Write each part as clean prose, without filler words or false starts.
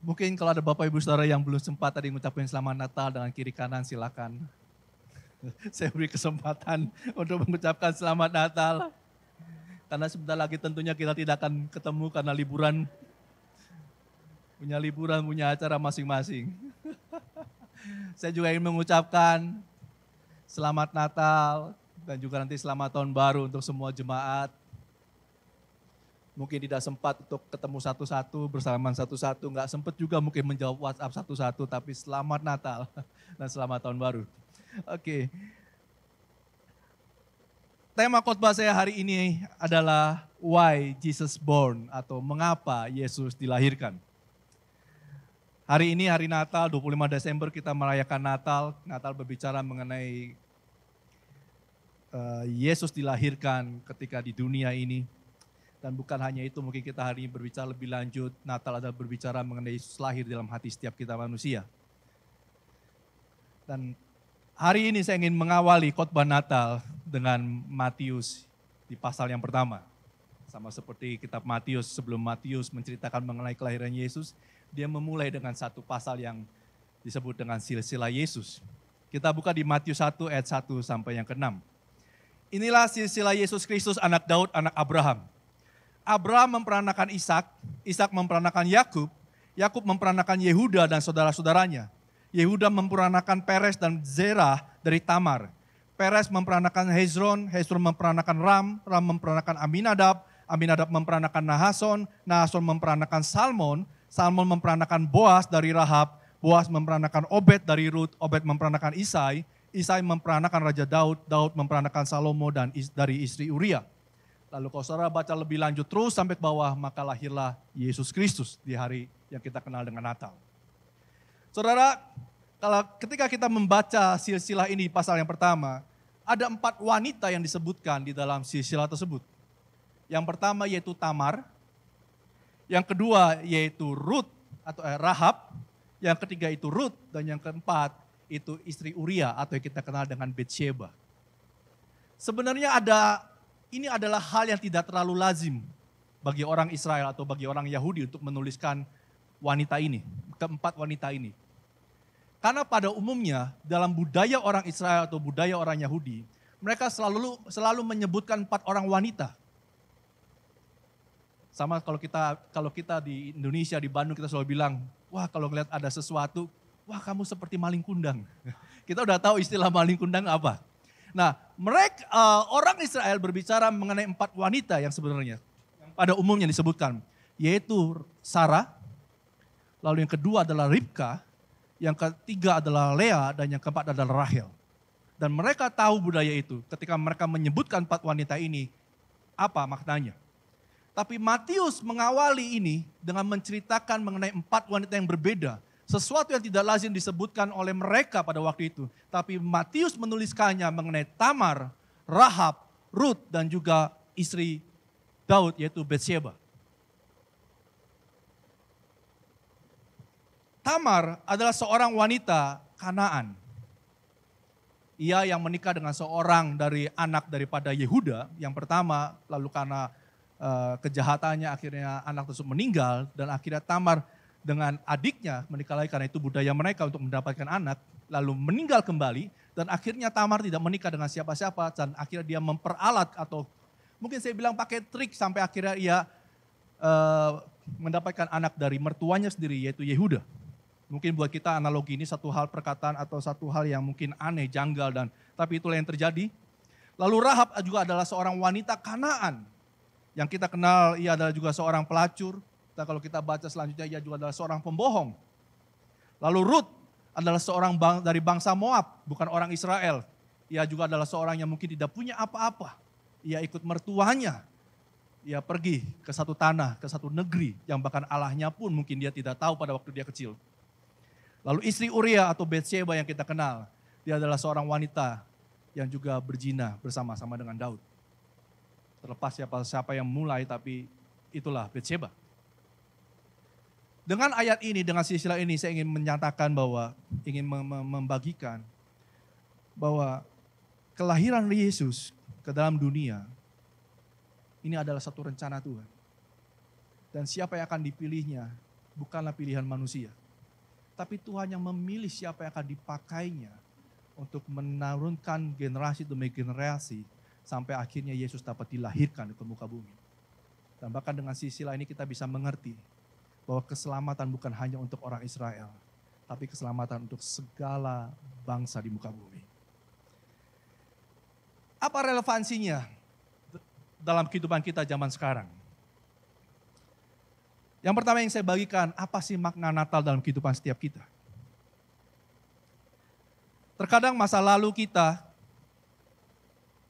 Mungkin kalau ada Bapak Ibu Saudara yang belum sempat tadi ngucapin selamat Natal dengan kiri kanan silakan. Saya beri kesempatan untuk mengucapkan selamat Natal. Karena sebentar lagi tentunya kita tidak akan ketemu karena liburan. Punya acara masing-masing. Saya juga ingin mengucapkan selamat Natal dan juga nanti selamat tahun baru untuk semua jemaat. Mungkin tidak sempat untuk ketemu satu-satu, bersalaman satu-satu, nggak sempat juga mungkin menjawab WhatsApp satu-satu, tapi selamat Natal dan selamat tahun baru. Oke. Tema khotbah saya hari ini adalah Why Jesus Born atau mengapa Yesus dilahirkan. Hari ini hari Natal, 25 Desember kita merayakan Natal. Natal berbicara mengenai Yesus dilahirkan ketika di dunia ini. Dan bukan hanya itu, mungkin kita hari ini berbicara lebih lanjut. Natal adalah berbicara mengenai Yesus lahir dalam hati setiap kita manusia. Dan hari ini saya ingin mengawali khotbah Natal dengan Matius di pasal yang pertama. Sama seperti kitab Matius, sebelum Matius menceritakan mengenai kelahiran Yesus, dia memulai dengan satu pasal yang disebut dengan silsilah Yesus. Kita buka di Matius 1 ayat 1 sampai yang ke-6. Inilah silsilah Yesus Kristus, anak Daud, anak Abraham. Abraham memperanakan Ishak, Ishak memperanakan Yakub, Yakub memperanakan Yehuda dan saudara-saudaranya. Yehuda memperanakan Peres dan Zerah dari Tamar. Peres memperanakan Hezron, Hezron memperanakan Ram, Ram memperanakan Aminadab, Aminadab memperanakan Nahason, Nahason memperanakan Salmon, Salmon memperanakan Boas dari Rahab, Boas memperanakan Obed dari Rut, Obed memperanakan Isai, Isai memperanakan Raja Daud, Daud memperanakan Salomo dan dari istri Uria. Lalu kalau saudara baca lebih lanjut terus sampai ke bawah, maka lahirlah Yesus Kristus di hari yang kita kenal dengan Natal. Saudara, ketika kita membaca silsilah ini pasal yang pertama, ada 4 wanita yang disebutkan di dalam silsilah tersebut. Yang pertama yaitu Tamar, yang kedua yaitu Rut atau Rahab, yang ketiga itu Rut, dan yang keempat itu istri Uria atau yang kita kenal dengan Betsheba. Sebenarnya ini adalah hal yang tidak terlalu lazim bagi orang Israel atau bagi orang Yahudi untuk menuliskan wanita ini, keempat wanita ini. Karena pada umumnya dalam budaya orang Israel atau budaya orang Yahudi, mereka selalu menyebutkan 4 orang wanita. Sama kalau kita di Indonesia, di Bandung kita selalu bilang, wah kalau ngeliat ada sesuatu, wah kamu seperti maling kundang. Kita udah tahu istilah maling kundang apa. Nah, orang Israel berbicara mengenai 4 wanita yang sebenarnya yang pada umumnya disebutkan, yaitu Sarah, lalu yang kedua adalah Ribka, yang ketiga adalah Lea, dan yang keempat adalah Rahel. Dan mereka tahu budaya itu ketika mereka menyebutkan 4 wanita ini, apa maknanya. Tapi Matius mengawali ini dengan menceritakan mengenai 4 wanita yang berbeda. Sesuatu yang tidak lazim disebutkan oleh mereka pada waktu itu. Tapi Matius menuliskannya mengenai Tamar, Rahab, Rut, dan juga istri Daud yaitu Betsheba. Tamar adalah seorang wanita Kanaan. Ia yang menikah dengan seorang dari anak daripada Yehuda yang pertama, lalu karena kejahatannya akhirnya anak tersebut meninggal dan akhirnya Tamar dengan adiknya menikah lagi karena itu budaya mereka untuk mendapatkan anak, lalu meninggal kembali dan akhirnya Tamar tidak menikah dengan siapa-siapa dan akhirnya dia memperalat atau mungkin saya bilang pakai trik sampai akhirnya ia mendapatkan anak dari mertuanya sendiri yaitu Yehuda. Mungkin buat kita analogi ini satu hal perkataan atau satu hal yang mungkin aneh, janggal tapi itulah yang terjadi. Lalu Rahab juga adalah seorang wanita Kanaan yang kita kenal ia adalah juga seorang pelacur. Dan kalau kita baca selanjutnya ia juga adalah seorang pembohong. Lalu Rut adalah seorang dari bangsa Moab, bukan orang Israel. Ia juga adalah seorang yang mungkin tidak punya apa-apa. Ia ikut mertuanya. Ia pergi ke satu tanah, ke satu negeri yang bahkan Allahnya pun mungkin dia tidak tahu pada waktu dia kecil. Lalu istri Uria atau Betsheba yang kita kenal, dia adalah seorang wanita yang juga berzina bersama-sama dengan Daud. Terlepas siapa yang mulai, tapi itulah Betsheba. Dengan ayat ini, dengan silsilah ini saya ingin menyatakan bahwa, ingin membagikan bahwa kelahiran Yesus ke dalam dunia, ini adalah satu rencana Tuhan. Dan siapa yang akan dipilihnya, bukanlah pilihan manusia. Tapi Tuhan yang memilih siapa yang akan dipakainya untuk menurunkan generasi demi generasi sampai akhirnya Yesus dapat dilahirkan ke muka bumi. Dan bahkan dengan sisi lain ini kita bisa mengerti bahwa keselamatan bukan hanya untuk orang Israel, tapi keselamatan untuk segala bangsa di muka bumi. Apa relevansinya dalam kehidupan kita zaman sekarang? Yang pertama yang saya bagikan, apa sih makna Natal dalam kehidupan setiap kita? Terkadang masa lalu kita,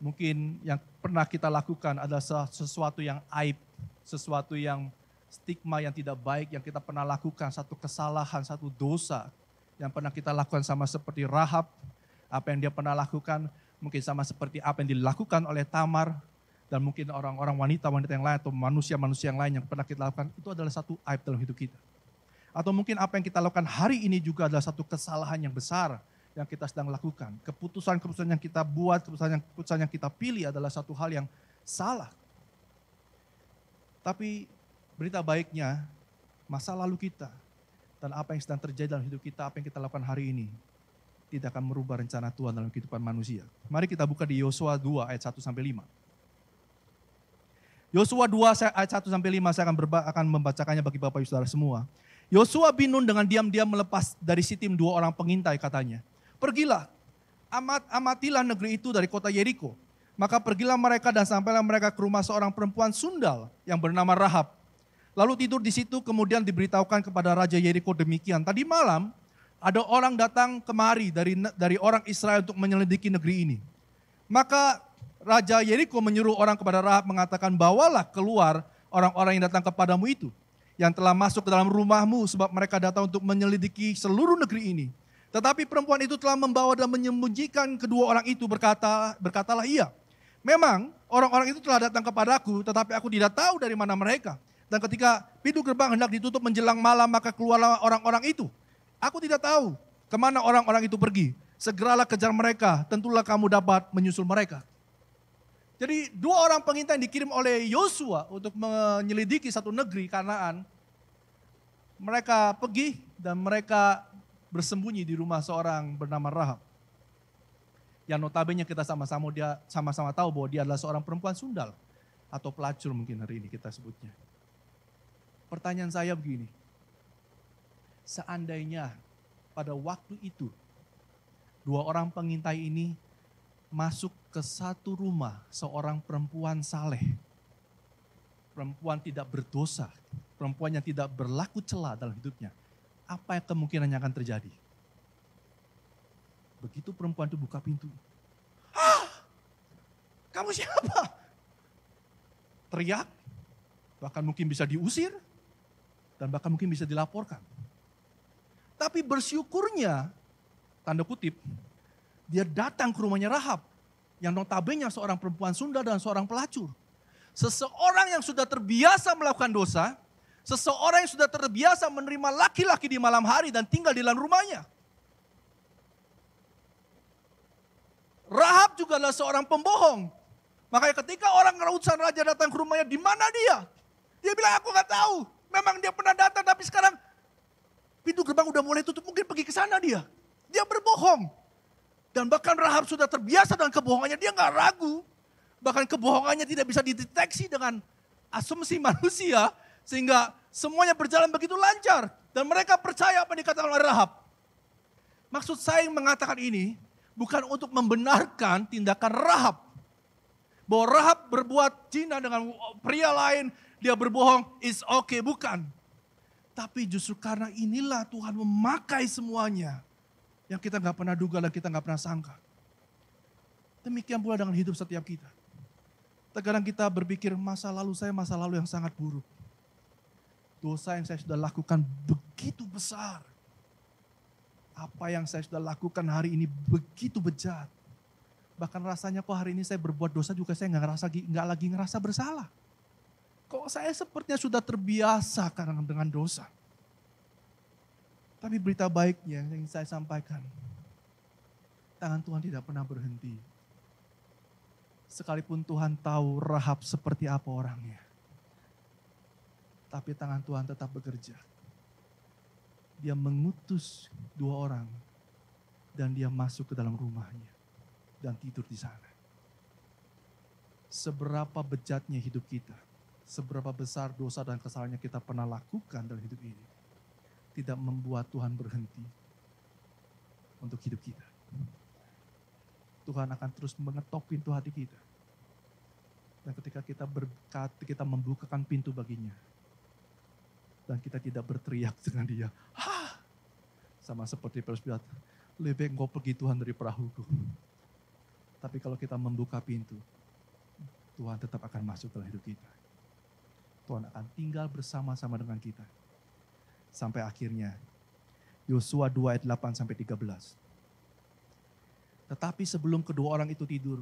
mungkin yang pernah kita lakukan adalah sesuatu yang aib, sesuatu yang stigma yang tidak baik yang kita pernah lakukan, satu kesalahan, satu dosa yang pernah kita lakukan sama seperti Rahab, apa yang dia pernah lakukan, mungkin sama seperti apa yang dilakukan oleh Tamar, dan mungkin orang-orang wanita-wanita yang lain atau manusia-manusia yang lain yang pernah kita lakukan, itu adalah satu aib dalam hidup kita. Atau mungkin apa yang kita lakukan hari ini juga adalah satu kesalahan yang besar yang kita sedang lakukan. Keputusan-keputusan yang kita buat, keputusan yang kita pilih adalah satu hal yang salah. Tapi berita baiknya, masa lalu kita dan apa yang sedang terjadi dalam hidup kita, apa yang kita lakukan hari ini, tidak akan merubah rencana Tuhan dalam kehidupan manusia. Mari kita buka di Yosua 2 ayat 1-5. Yosua 2 ayat 1-5 saya akan membacakannya bagi Bapak Ibu Saudara semua. Yosua bin Nun dengan diam-diam melepas dari Sitim 2 orang pengintai katanya. Pergilah, amatilah negeri itu dari kota Yeriko. Maka pergilah mereka dan sampailah mereka ke rumah seorang perempuan sundal yang bernama Rahab. Lalu tidur di situ kemudian diberitahukan kepada Raja Yeriko demikian. Tadi malam ada orang datang kemari dari orang Israel untuk menyelidiki negeri ini. Maka Raja Yeriko menyuruh orang kepada Rahab mengatakan, bawalah keluar orang-orang yang datang kepadamu itu, yang telah masuk ke dalam rumahmu sebab mereka datang untuk menyelidiki seluruh negeri ini. Tetapi perempuan itu telah membawa dan menyembunyikan kedua orang itu, berkatalah ia, memang orang-orang itu telah datang kepadaku, tetapi aku tidak tahu dari mana mereka. Dan ketika pintu gerbang hendak ditutup menjelang malam, maka keluarlah orang-orang itu. Aku tidak tahu kemana orang-orang itu pergi. Segeralah kejar mereka, tentulah kamu dapat menyusul mereka. Jadi 2 orang pengintai yang dikirim oleh Yosua untuk menyelidiki satu negeri Kanaan, mereka pergi dan mereka bersembunyi di rumah seorang bernama Rahab. Yang notabene kita sama-sama tahu bahwa dia adalah seorang perempuan sundal atau pelacur mungkin hari ini kita sebutnya. Pertanyaan saya begini, seandainya pada waktu itu 2 orang pengintai ini masuk ke satu rumah seorang perempuan saleh, perempuan tidak berdosa, perempuan yang tidak berlaku cela dalam hidupnya, apa yang kemungkinannya akan terjadi? Begitu perempuan itu buka pintu, kamu siapa? Teriak, bahkan mungkin bisa diusir, dan bahkan mungkin bisa dilaporkan. Tapi bersyukurnya, tanda kutip, dia datang ke rumahnya Rahab, yang notabene seorang perempuan Sunda dan seorang pelacur. Seseorang yang sudah terbiasa melakukan dosa, seseorang yang sudah terbiasa menerima laki-laki di malam hari dan tinggal di dalam rumahnya. Rahab juga adalah seorang pembohong. Makanya ketika orang utusan raja datang ke rumahnya, di mana dia? Dia bilang, aku gak tahu. Memang dia pernah datang, tapi sekarang pintu gerbang udah mulai tutup, mungkin pergi ke sana dia. Dia berbohong. Dan bahkan Rahab sudah terbiasa dengan kebohongannya, dia gak ragu. Bahkan kebohongannya tidak bisa dideteksi dengan asumsi manusia, sehingga semuanya berjalan begitu lancar. Dan mereka percaya apa yang dikatakan oleh Rahab. Maksud saya mengatakan ini, bukan untuk membenarkan tindakan Rahab. Bahwa Rahab berbuat zina dengan pria lain, dia berbohong, is okay, bukan. Tapi justru karena inilah Tuhan memakai semuanya. Yang kita gak pernah duga dan kita gak pernah sangka. Demikian pula dengan hidup setiap kita. Terkadang kita berpikir masa lalu saya masa lalu yang sangat buruk. Dosa yang saya sudah lakukan begitu besar. Apa yang saya sudah lakukan hari ini begitu bejat. Bahkan rasanya kok hari ini saya berbuat dosa juga saya gak lagi ngerasa bersalah. Kok saya sepertinya sudah terbiasa karena dengan dosa. Tapi berita baiknya yang saya sampaikan, tangan Tuhan tidak pernah berhenti. Sekalipun Tuhan tahu Rahab seperti apa orangnya, tapi tangan Tuhan tetap bekerja. Dia mengutus 2 orang dan dia masuk ke dalam rumahnya dan tidur di sana. Seberapa bejatnya hidup kita, seberapa besar dosa dan kesalahan yang kita pernah lakukan dalam hidup ini, tidak membuat Tuhan berhenti untuk hidup kita. Tuhan akan terus mengetok pintu hati kita. Dan ketika kita berkat, kita membukakan pintu baginya. Dan kita tidak berteriak dengan dia. Hah! Sama seperti Petrus bilang, lebih baik engkau pergi Tuhan dari perahuku. Tapi kalau kita membuka pintu, Tuhan tetap akan masuk dalam hidup kita. Tuhan akan tinggal bersama-sama dengan kita. Sampai akhirnya, Yosua 2 ayat 8 sampai 13. Tetapi sebelum kedua orang itu tidur,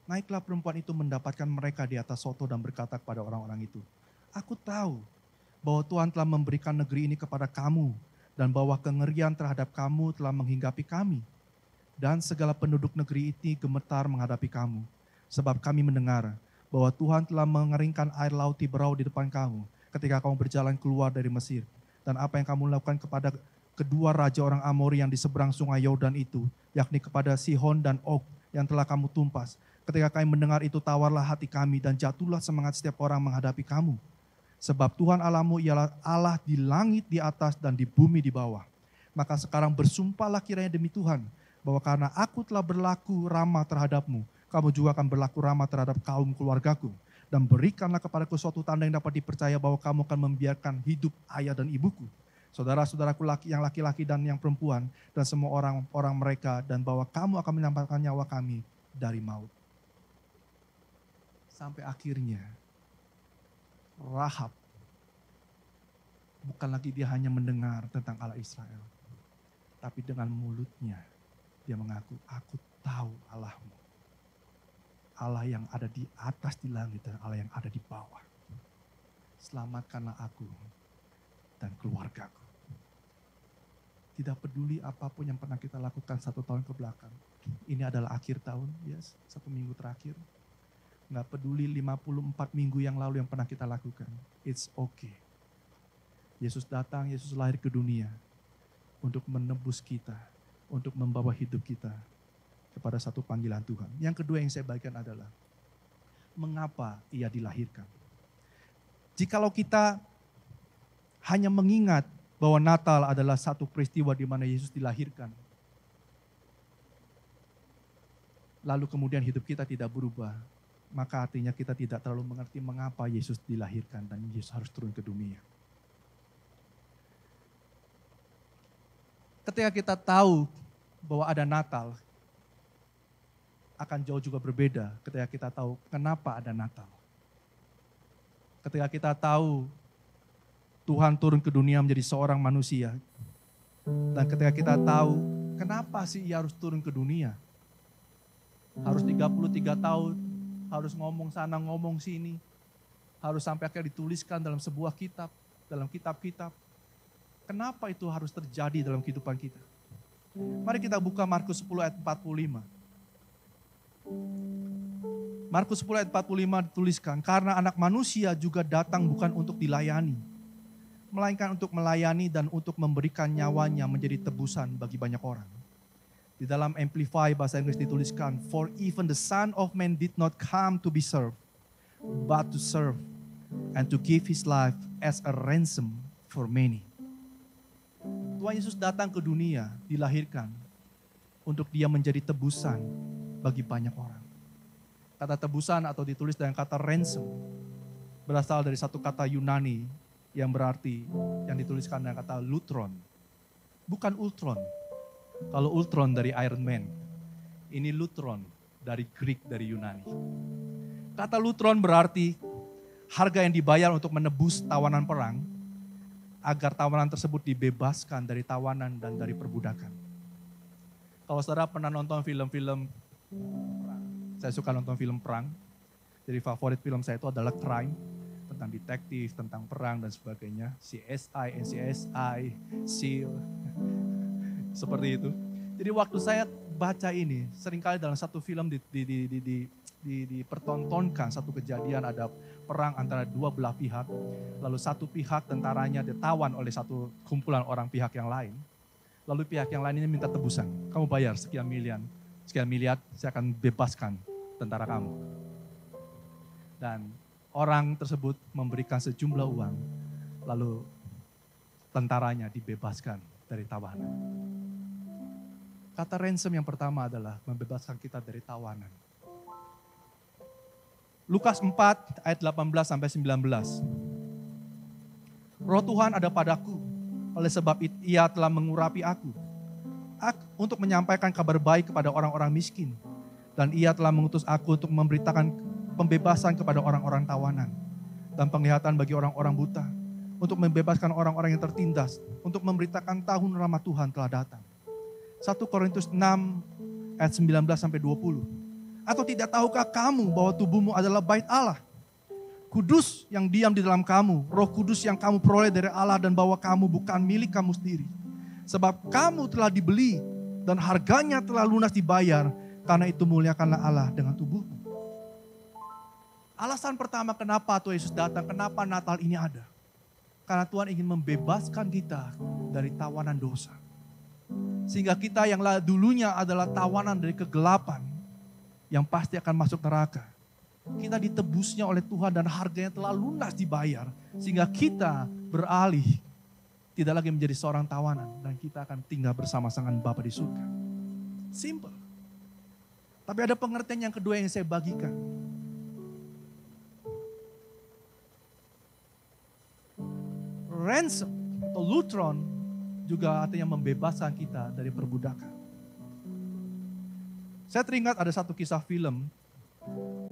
naiklah perempuan itu mendapatkan mereka di atas soto dan berkata kepada orang-orang itu, aku tahu bahwa Tuhan telah memberikan negeri ini kepada kamu dan bahwa kengerian terhadap kamu telah menghinggapi kami. Dan segala penduduk negeri ini gemetar menghadapi kamu. Sebab kami mendengar bahwa Tuhan telah mengeringkan air laut Tiberau di depan kamu ketika kamu berjalan keluar dari Mesir. Dan apa yang kamu lakukan kepada kedua raja orang Amori yang di seberang sungai Yordan itu, yakni kepada Sihon dan Og yang telah kamu tumpas. Ketika kami mendengar itu, tawarlah hati kami dan jatuhlah semangat setiap orang menghadapi kamu. Sebab Tuhan Allahmu ialah Allah di langit di atas dan di bumi di bawah. Maka sekarang bersumpahlah kiranya demi Tuhan, bahwa karena aku telah berlaku ramah terhadapmu, kamu juga akan berlaku ramah terhadap kaum keluargaku. Dan berikanlah kepadaku suatu tanda yang dapat dipercaya bahwa kamu akan membiarkan hidup ayah dan ibuku, saudara-saudaraku yang laki-laki dan yang perempuan, dan semua orang-orang mereka, dan bahwa kamu akan menyelamatkan nyawa kami dari maut. Sampai akhirnya, Rahab, bukan lagi dia hanya mendengar tentang Allah Israel, tapi dengan mulutnya dia mengaku, aku tahu Allahmu. Allah yang ada di atas di langit dan Allah yang ada di bawah. Selamatkanlah aku dan keluargaku. Tidak peduli apapun yang pernah kita lakukan 1 tahun ke belakang. Ini adalah akhir tahun, yes, 1 minggu terakhir. Nggak peduli 54 minggu yang lalu yang pernah kita lakukan. It's okay. Yesus datang, Yesus lahir ke dunia untuk menebus kita, untuk membawa hidup kita kepada satu panggilan Tuhan. Yang kedua yang saya bagikan adalah, mengapa ia dilahirkan? Jikalau kita hanya mengingat bahwa Natal adalah satu peristiwa di mana Yesus dilahirkan, lalu kemudian hidup kita tidak berubah, maka artinya kita tidak terlalu mengerti mengapa Yesus dilahirkan dan Yesus harus turun ke dunia. Ketika kita tahu bahwa ada Natal, akan jauh juga berbeda ketika kita tahu kenapa ada Natal. Ketika kita tahu Tuhan turun ke dunia menjadi seorang manusia, dan ketika kita tahu kenapa sih ia harus turun ke dunia, harus 33 tahun, harus ngomong sana ngomong sini, harus sampai akhirnya dituliskan dalam sebuah kitab, dalam kitab-kitab. Kenapa itu harus terjadi dalam kehidupan kita? Mari kita buka Markus 10 ayat 45. Markus 10 ayat 45 dituliskan, karena anak manusia juga datang bukan untuk dilayani, melainkan untuk melayani dan untuk memberikan nyawanya menjadi tebusan bagi banyak orang. Di dalam Amplify bahasa Inggris dituliskan, for even the Son of Man did not come to be served, but to serve and to give his life as a ransom for many. Tuhan Yesus datang ke dunia, dilahirkan untuk dia menjadi tebusan bagi banyak orang. Kata tebusan atau ditulis dengan kata ransom berasal dari satu kata Yunani yang berarti, yang dituliskan dengan kata lutron. Bukan ultron. Kalau ultron dari Iron Man, ini lutron dari Greek, dari Yunani. Kata lutron berarti harga yang dibayar untuk menebus tawanan perang, agar tawanan tersebut dibebaskan dari tawanan dan dari perbudakan. Kalau saudara pernah nonton film-film perang, saya suka nonton film perang. Jadi favorit film saya itu adalah crime, tentang detektif, tentang perang dan sebagainya. CSI, NCSI, SEAL, seperti itu. Jadi waktu saya baca ini, seringkali dalam satu film dipertontonkan satu kejadian, ada perang antara dua belah pihak. Lalu satu pihak tentaranya ditawan oleh satu kumpulan orang pihak yang lain. Lalu pihak yang lain ini minta tebusan. Kamu bayar sekian miliar, saya akan bebaskan tentara kamu. Dan orang tersebut memberikan sejumlah uang, lalu tentaranya dibebaskan dari tawanan. Kata ransom yang pertama adalah membebaskan kita dari tawanan. Lukas 4 ayat 18 sampai 19. Roh Tuhan ada padaku, oleh sebab Ia telah mengurapi aku untuk menyampaikan kabar baik kepada orang-orang miskin. Dan Ia telah mengutus aku untuk memberitakan pembebasan kepada orang-orang tawanan dan penglihatan bagi orang-orang buta, untuk membebaskan orang-orang yang tertindas, untuk memberitakan tahun rahmat Tuhan telah datang. 1 Korintus 6 ayat 19 sampai 20. Atau tidak tahukah kamu bahwa tubuhmu adalah bait Allah, kudus yang diam di dalam kamu, Roh Kudus yang kamu peroleh dari Allah, dan bahwa kamu bukan milik kamu sendiri. Sebab kamu telah dibeli dan harganya telah lunas dibayar, karena itu muliakanlah Allah dengan tubuhmu. Alasan pertama kenapa Tuhan Yesus datang, kenapa Natal ini ada. Karena Tuhan ingin membebaskan kita dari tawanan dosa. Sehingga kita yang dulunya adalah tawanan dari kegelapan, yang pasti akan masuk neraka. Kita ditebusnya oleh Tuhan dan harganya telah lunas dibayar. Sehingga kita beralih, tidak lagi menjadi seorang tawanan, dan kita akan tinggal bersama dengan Bapa di surga. Simple. Tapi ada pengertian yang kedua yang saya bagikan. Ransom atau lutron juga artinya membebaskan kita dari perbudakan. Saya teringat ada satu kisah film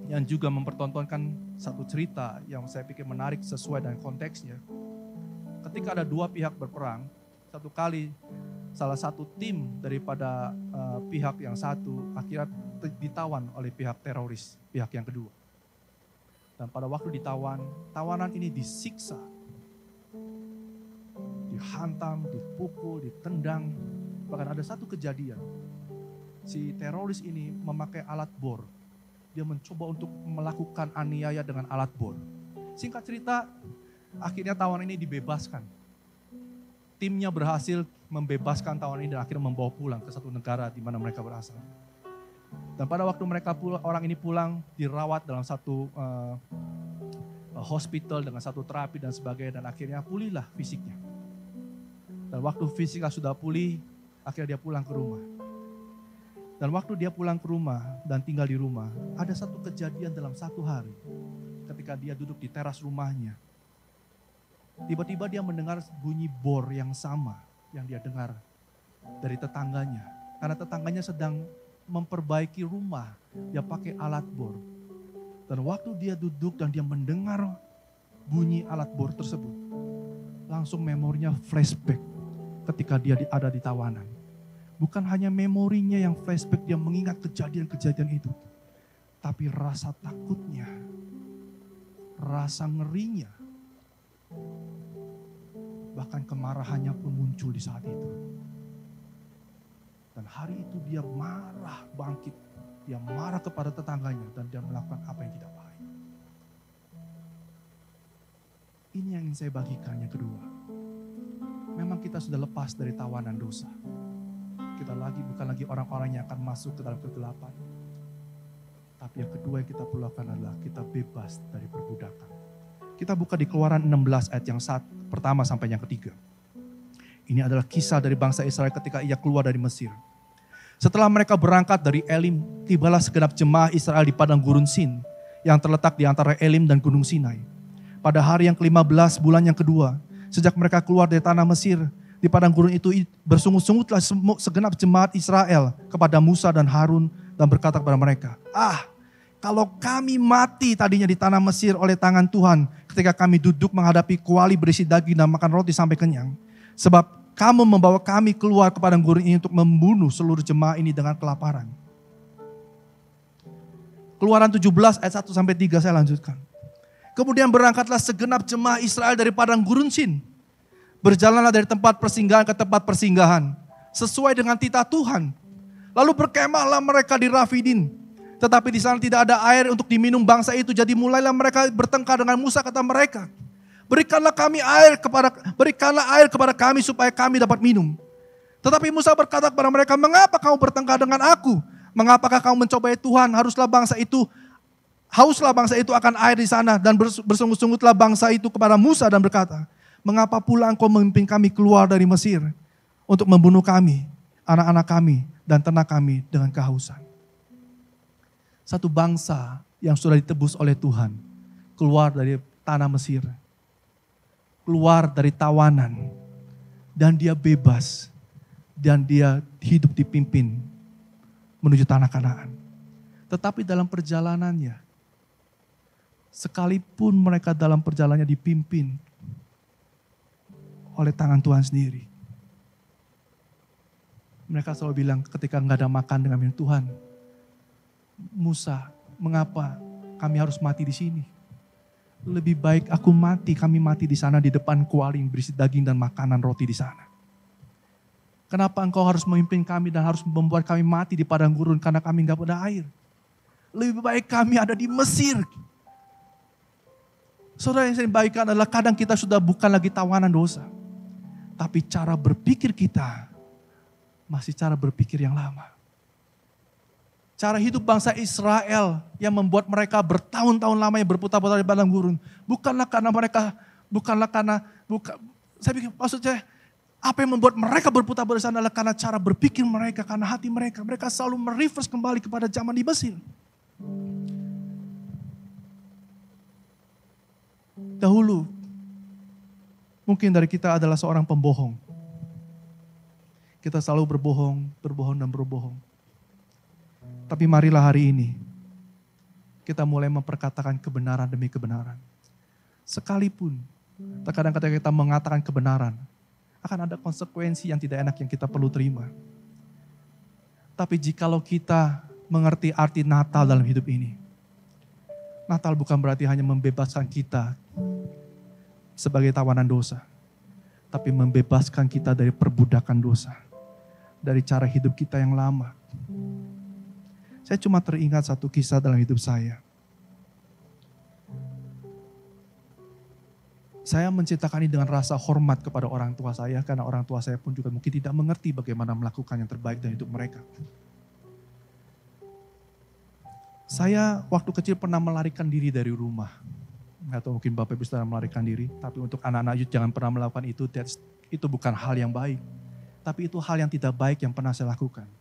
yang juga mempertontonkan satu cerita yang saya pikir menarik sesuai dengan konteksnya. Ketika ada dua pihak berperang, satu kali salah satu tim daripada pihak yang satu akhirnya ditawan oleh pihak teroris, pihak yang kedua. Dan pada waktu ditawan, tawanan ini disiksa, dihantam, dipukul, ditendang. Bahkan ada satu kejadian, si teroris ini memakai alat bor. Dia mencoba untuk melakukan aniaya dengan alat bor. Singkat cerita, akhirnya tawanan ini dibebaskan. Timnya berhasil membebaskan tawanan ini dan akhirnya membawa pulang ke satu negara di mana mereka berasal. Dan pada waktu orang ini pulang, dirawat dalam satu hospital dengan satu terapi dan sebagainya, dan akhirnya pulihlah fisiknya. Dan waktu fisiknya sudah pulih, akhirnya dia pulang ke rumah. Dan waktu dia pulang ke rumah dan tinggal di rumah, ada satu kejadian dalam satu hari. Ketika dia duduk di teras rumahnya, tiba-tiba dia mendengar bunyi bor yang sama yang dia dengar dari tetangganya. Karena tetangganya sedang memperbaiki rumah, dia pakai alat bor. Dan waktu dia duduk dan dia mendengar bunyi alat bor tersebut, langsung memorinya flashback ketika dia ada di tawanan. Bukan hanya memorinya yang flashback, dia mengingat kejadian-kejadian itu. Tapi rasa takutnya, rasa ngerinya, bahkan kemarahannya pun muncul di saat itu. Dan hari itu dia marah bangkit. Dia marah kepada tetangganya dan dia melakukan apa yang tidak baik. Ini yang ingin saya bagikan yang kedua. Memang kita sudah lepas dari tawanan dosa. Kita bukan lagi orang-orang yang akan masuk ke dalam kegelapan. Tapi yang kedua yang kita perlu lakukan adalah kita bebas dari perbudakan. Kita buka di Keluaran 16 ayat yang pertama sampai yang ketiga. Ini adalah kisah dari bangsa Israel ketika ia keluar dari Mesir. Setelah mereka berangkat dari Elim, tibalah segenap jemaah Israel di padang gurun Sin yang terletak di antara Elim dan Gunung Sinai. Pada hari yang ke-15 bulan yang kedua, sejak mereka keluar dari tanah Mesir, di padang gurun itu bersungut-sungutlah segenap jemaat Israel kepada Musa dan Harun dan berkata kepada mereka, kalau kami mati tadinya di tanah Mesir oleh tangan Tuhan ketika kami duduk menghadapi kuali berisi daging dan makan roti sampai kenyang. Sebab kamu membawa kami keluar ke padang gurun ini untuk membunuh seluruh jemaah ini dengan kelaparan. Keluaran 17 ayat 1 sampai 3 saya lanjutkan. Kemudian berangkatlah segenap jemaah Israel dari padang gurun Sin. Berjalanlah dari tempat persinggahan ke tempat persinggahan sesuai dengan titah Tuhan. Lalu berkemahlah mereka di Rafidim. Tetapi di sana tidak ada air untuk diminum bangsa itu. Jadi mulailah mereka bertengkar dengan Musa, kata mereka, berikanlah air kepada kami supaya kami dapat minum. Tetapi Musa berkata kepada mereka, mengapa kamu bertengkar dengan aku? Mengapakah kamu mencobai Tuhan? Hauslah bangsa itu akan air di sana, dan bersungut-sungutlah bangsa itu kepada Musa dan berkata, mengapa pula engkau memimpin kami keluar dari Mesir untuk membunuh kami, anak-anak kami, dan ternak kami dengan kehausan? Satu bangsa yang sudah ditebus oleh Tuhan, keluar dari tanah Mesir, keluar dari tawanan, dan dia bebas, dan dia hidup dipimpin menuju tanah Kanaan. Tetapi dalam perjalanannya, sekalipun mereka dalam perjalanannya dipimpin oleh tangan Tuhan sendiri, mereka selalu bilang ketika nggak ada makan dengan minum, Tuhan, Musa, mengapa kami harus mati di sini? Lebih baik kami mati di sana di depan kualing berisi daging dan makanan roti di sana. Kenapa engkau harus memimpin kami dan harus membuat kami mati di padang gurun karena kami nggak ada air? Lebih baik kami ada di Mesir. Saudara, yang saya baikkan adalah kadang kita sudah bukan lagi tawanan dosa, tapi cara berpikir kita masih cara berpikir yang lama. Cara hidup bangsa Israel yang membuat mereka bertahun-tahun lamanya berputar-putar di padang gurun. Saya pikir maksudnya, apa yang membuat mereka berputar-putar di sana adalah karena cara berpikir mereka, karena hati mereka. Mereka selalu mereverse kembali kepada zaman di Mesir. Dahulu, mungkin dari kita adalah seorang pembohong. Kita selalu berbohong dan berbohong. Tapi marilah hari ini kita mulai memperkatakan kebenaran demi kebenaran. Sekalipun terkadang ketika kita mengatakan kebenaran, akan ada konsekuensi yang tidak enak yang kita perlu terima. Tapi jikalau kita mengerti arti Natal dalam hidup ini, Natal bukan berarti hanya membebaskan kita sebagai tawanan dosa, tapi membebaskan kita dari perbudakan dosa, dari cara hidup kita yang lama. Saya cuma teringat satu kisah dalam hidup saya. Saya menceritakan ini dengan rasa hormat kepada orang tua saya, karena orang tua saya pun juga mungkin tidak mengerti bagaimana melakukan yang terbaik dalam hidup mereka. Saya waktu kecil pernah melarikan diri dari rumah. Atau mungkin Bapak Ibu sudah melarikan diri, tapi untuk anak-anak youth jangan pernah melakukan itu. Itu bukan hal yang baik. Tapi itu hal yang tidak baik yang pernah saya lakukan.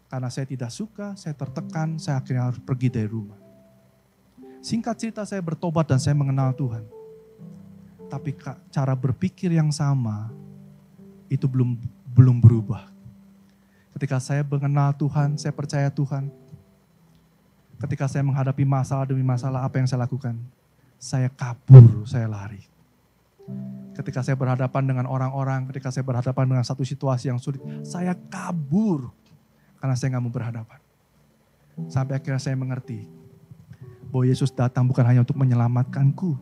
Karena saya tidak suka, saya tertekan, saya akhirnya harus pergi dari rumah. Singkat cerita, saya bertobat dan saya mengenal Tuhan. Tapi cara berpikir yang sama itu belum berubah. Ketika saya mengenal Tuhan, saya percaya Tuhan. Ketika saya menghadapi masalah demi masalah, apa yang saya lakukan? Saya kabur, saya lari. Ketika saya berhadapan dengan orang-orang, ketika saya berhadapan dengan satu situasi yang sulit, saya kabur. Karena saya gak mau berhadapan. Sampai akhirnya saya mengerti bahwa Yesus datang bukan hanya untuk menyelamatkanku,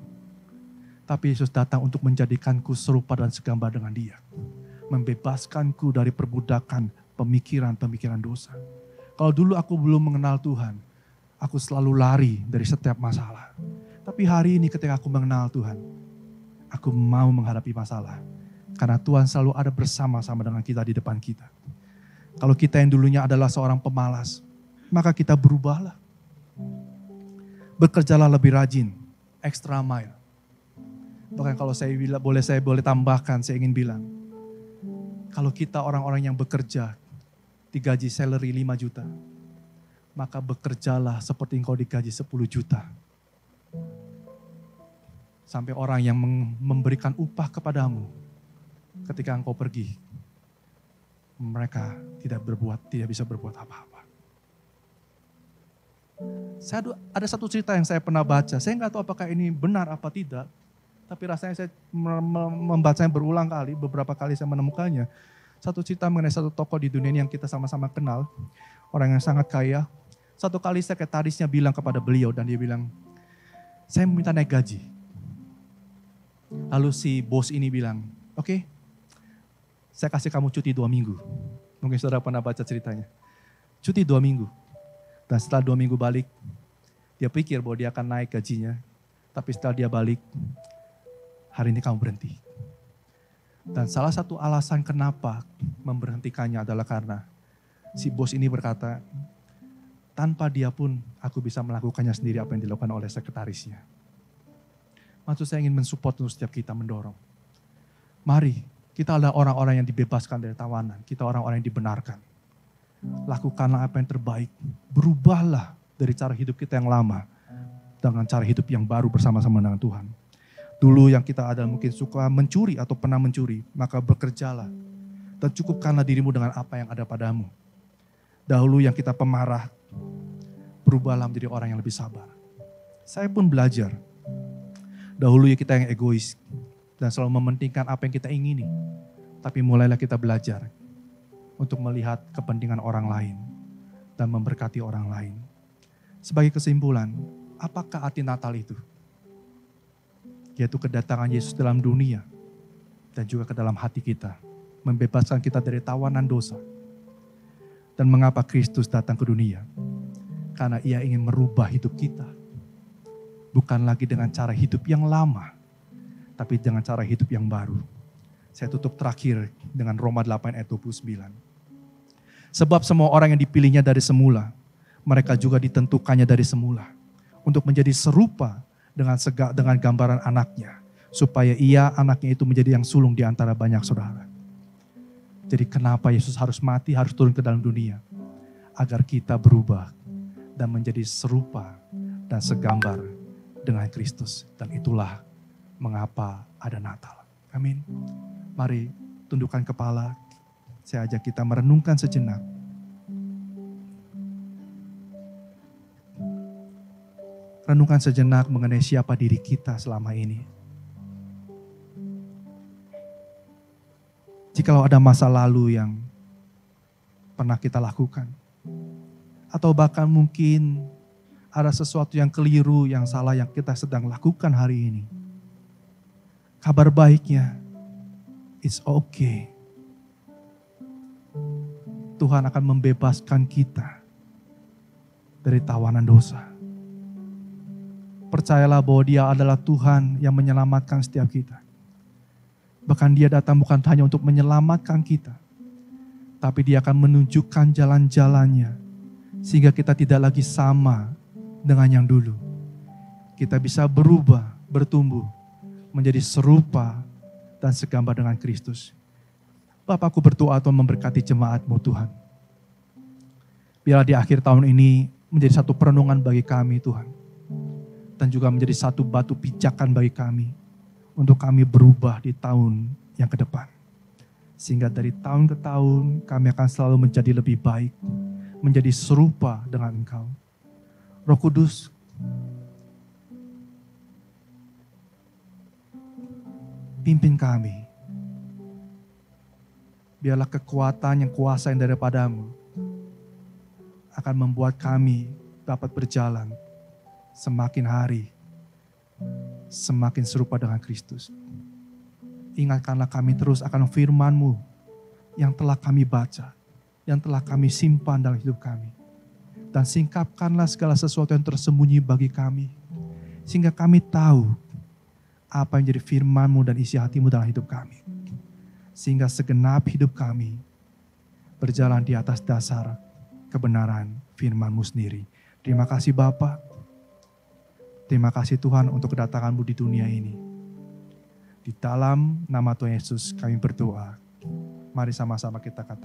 tapi Yesus datang untuk menjadikanku serupa dan segambar dengan Dia. Membebaskanku dari perbudakan pemikiran-pemikiran dosa. Kalau dulu aku belum mengenal Tuhan, aku selalu lari dari setiap masalah. Tapi hari ini ketika aku mengenal Tuhan, aku mau menghadapi masalah. Karena Tuhan selalu ada bersama-sama dengan kita di depan kita. Kalau kita yang dulunya adalah seorang pemalas, maka kita berubahlah. Bekerjalah lebih rajin, extra mile. Bahkan kalau saya boleh tambahkan, saya ingin bilang, kalau kita orang-orang yang bekerja, digaji salary 5 juta, maka bekerjalah seperti engkau digaji 10 juta. Sampai orang yang memberikan upah kepadamu, ketika engkau pergi, mereka tidak bisa berbuat apa-apa. Ada satu cerita yang saya pernah baca, saya nggak tahu apakah ini benar apa tidak, tapi rasanya saya membacanya berulang kali, beberapa kali saya menemukannya. Satu cerita mengenai satu tokoh di dunia ini yang kita sama-sama kenal, orang yang sangat kaya. Satu kali sekretarisnya bilang kepada beliau dan dia bilang, saya meminta naik gaji. Lalu si bos ini bilang, oke, saya kasih kamu cuti 2 minggu. Mungkin saudara pernah baca ceritanya. Cuti 2 minggu. Dan setelah 2 minggu balik, dia pikir bahwa dia akan naik gajinya. Tapi setelah dia balik, hari ini kamu berhenti. Dan salah satu alasan kenapa memberhentikannya adalah karena si bos ini berkata, tanpa dia pun aku bisa melakukannya sendiri apa yang dilakukan oleh sekretarisnya. Maksud saya ingin mensupport untuk setiap kita mendorong. Mari, kita adalah orang-orang yang dibebaskan dari tawanan. Kita orang-orang yang dibenarkan. Lakukanlah apa yang terbaik. Berubahlah dari cara hidup kita yang lama dengan cara hidup yang baru bersama-sama dengan Tuhan. Dulu yang kita adalah mungkin suka mencuri atau pernah mencuri, maka bekerjalah dan cukupkanlah dirimu dengan apa yang ada padamu. Dahulu yang kita pemarah, berubahlah menjadi orang yang lebih sabar. Saya pun belajar. Dahulu ya kita yang egois dan selalu mementingkan apa yang kita ingini. Tapi mulailah kita belajar untuk melihat kepentingan orang lain dan memberkati orang lain. Sebagai kesimpulan, apakah arti Natal itu? Yaitu kedatangan Yesus dalam dunia dan juga ke dalam hati kita. Membebaskan kita dari tawanan dosa. Dan mengapa Kristus datang ke dunia? Karena ia ingin merubah hidup kita. Bukan lagi dengan cara hidup yang lama, tapi dengan cara hidup yang baru. Saya tutup terakhir dengan Roma 8 ayat 29. Sebab semua orang yang dipilihnya dari semula, mereka juga ditentukannya dari semula untuk menjadi serupa dengan gambaran anaknya, supaya ia anaknya itu menjadi yang sulung di antara banyak saudara. Jadi kenapa Yesus harus mati, harus turun ke dalam dunia? Agar kita berubah dan menjadi serupa dan segambar dengan Kristus. Dan itulah mengapa ada Natal. Amin. Mari tundukkan kepala. Saya ajak kita merenungkan sejenak. Renungkan sejenak mengenai siapa diri kita selama ini. Jikalau ada masa lalu yang pernah kita lakukan, atau bahkan mungkin ada sesuatu yang keliru, yang salah yang kita sedang lakukan hari ini. Kabar baiknya, it's okay. Tuhan akan membebaskan kita dari tawanan dosa. Percayalah bahwa Dia adalah Tuhan yang menyelamatkan setiap kita. Bahkan Dia datang bukan hanya untuk menyelamatkan kita, tapi Dia akan menunjukkan jalan-jalannya, sehingga kita tidak lagi sama dengan yang dulu. Kita bisa berubah, bertumbuh, menjadi serupa dan segambar dengan Kristus. Bapakku berdoa Tuhan memberkati jemaat-Mu Tuhan. Biarlah di akhir tahun ini menjadi satu perenungan bagi kami Tuhan. Dan juga menjadi satu batu pijakan bagi kami. Untuk kami berubah di tahun yang ke depan. Sehingga dari tahun ke tahun kami akan selalu menjadi lebih baik. Menjadi serupa dengan Engkau. Roh Kudus, pimpin kami. Biarlah kekuatan yang kuasa yang daripada-Mu akan membuat kami dapat berjalan semakin hari, semakin serupa dengan Kristus. Ingatkanlah kami terus akan firman-Mu yang telah kami baca, yang telah kami simpan dalam hidup kami. Dan singkapkanlah segala sesuatu yang tersembunyi bagi kami, sehingga kami tahu apa yang jadi firman-Mu dan isi hati-Mu dalam hidup kami. Sehingga segenap hidup kami berjalan di atas dasar kebenaran firman-Mu sendiri. Terima kasih Bapa. Terima kasih Tuhan untuk kedatangan-Mu di dunia ini. Di dalam nama Tuhan Yesus kami berdoa. Mari sama-sama kita katakan.